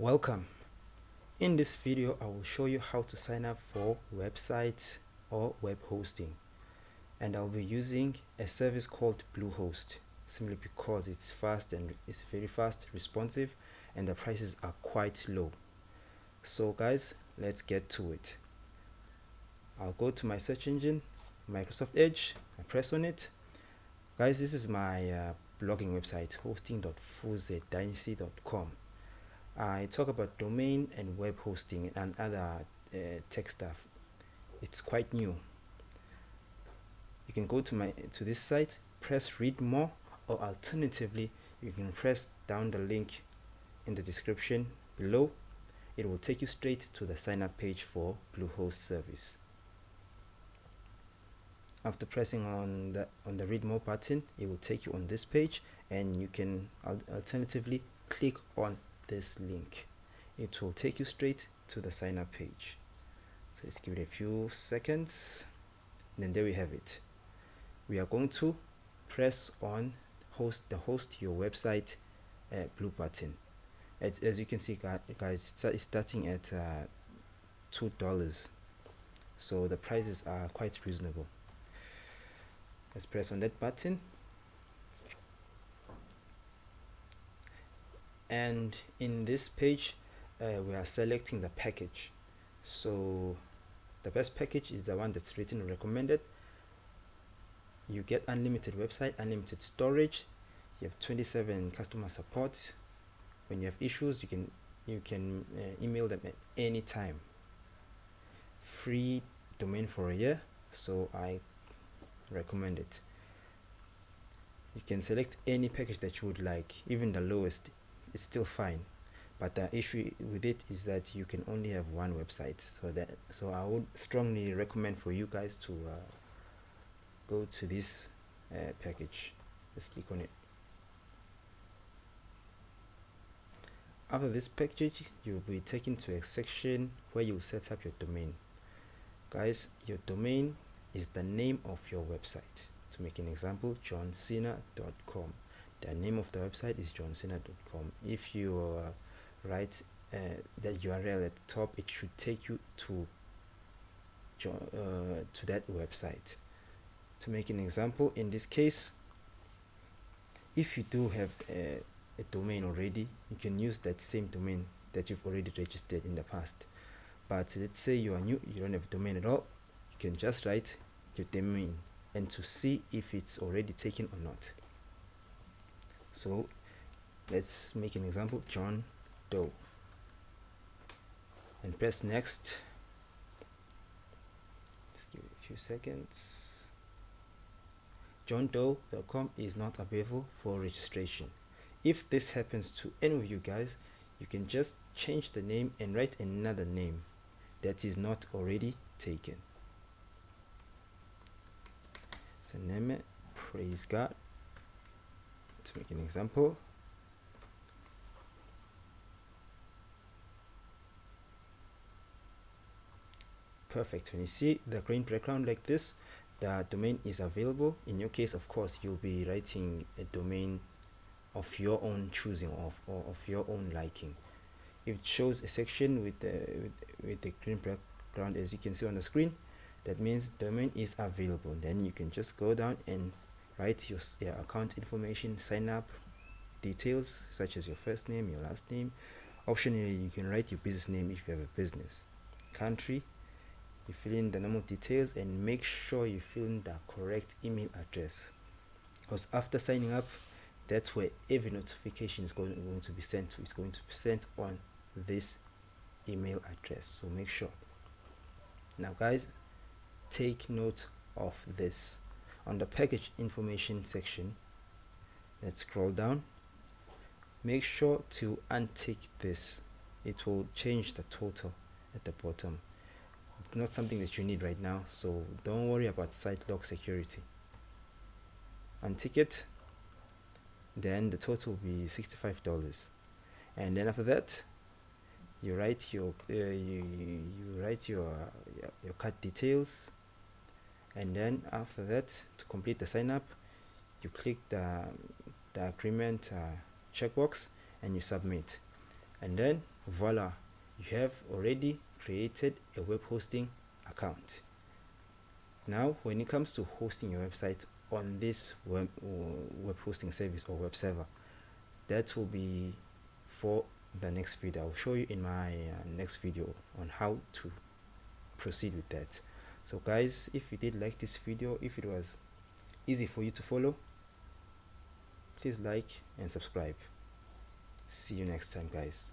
Welcome. In this video, I will show you how to sign up for websites or web hosting, and I'll be using a service called Bluehost simply because it's fast and it's very fast, responsive, and the prices are quite low. So guys, let's get to it. I'll go to my search engine, Microsoft Edge. I press on it. Guys, this is my blogging website, hosting.fuzedynasty.com. I talk about domain and web hosting and other tech stuff. It's quite new. You can go to this site, press read more, or alternatively you can press down the link in the description below. It will take you straight to the sign up page for Bluehost service. After pressing on the read more button, it will take you on this page, and you can alternatively click on this link. It will take you straight to the sign up page. So let's give it a few seconds, and then there we have it. We are going to press on host your website blue button. As you can see, guys, it's starting at $2, so the prices are quite reasonable. Let's press on that button, and in this page we are selecting the package. So the best package is the one that's written recommended. You get unlimited website, unlimited storage, you have 27 customer support. When you have issues, you can email them at any time. Free domain for a year, so I recommend it. You can select any package that you would like, even the lowest. It's still fine, but the issue with it is that you can only have one website. So I would strongly recommend for you guys to go to this package. Let's click on it. After this package, you'll be taken to a section where you'll set up your domain. Guys, your domain is the name of your website. To make an example, johncena.com. The name of the website is johncena.com. If you write that URL at the top, it should take you to that website. To make an example, in this case, if you do have a domain already, you can use that same domain that you've already registered in the past. But let's say you are new, you don't have a domain at all, you can just write your domain and to see if it's already taken or not. So let's make an example, John Doe, and press next. Let's give it a few seconds. johndoe.com is not available for registration. If this happens to any of you guys, you can just change the name and write another name that is not already taken. So name it Praise God, to make an example. Perfect. When you see the green background like this, the domain is available. In your case, of course, you'll be writing a domain of your own choosing or of your own liking. It shows a section with the green background, as you can see on the screen. That means domain is available. Then you can just go down and write your account information, sign up details such as your first name, your last name. Optionally, you can write your business name if you have a business. Country, you fill in the normal details, and make sure you fill in the correct email address, because after signing up, that's where every notification is going to be sent to. It's going to be sent on this email address, so make sure. Now guys, take note of this. On the package information section, let's scroll down. Make sure to untick this. It will change the total at the bottom. It's not something that you need right now, so don't worry about site log security. Untick it, then the total will be $65, and then after that you write your your card details, and then after that, to complete the sign up, you click the agreement checkbox and you submit, and then voila, you have already created a web hosting account. Now when it comes to hosting your website on this web hosting service or web server, that will be for the next video. I'll show you in my next video on how to proceed with that. So guys, if you did like this video, if it was easy for you to follow, please like and subscribe. See you next time, guys.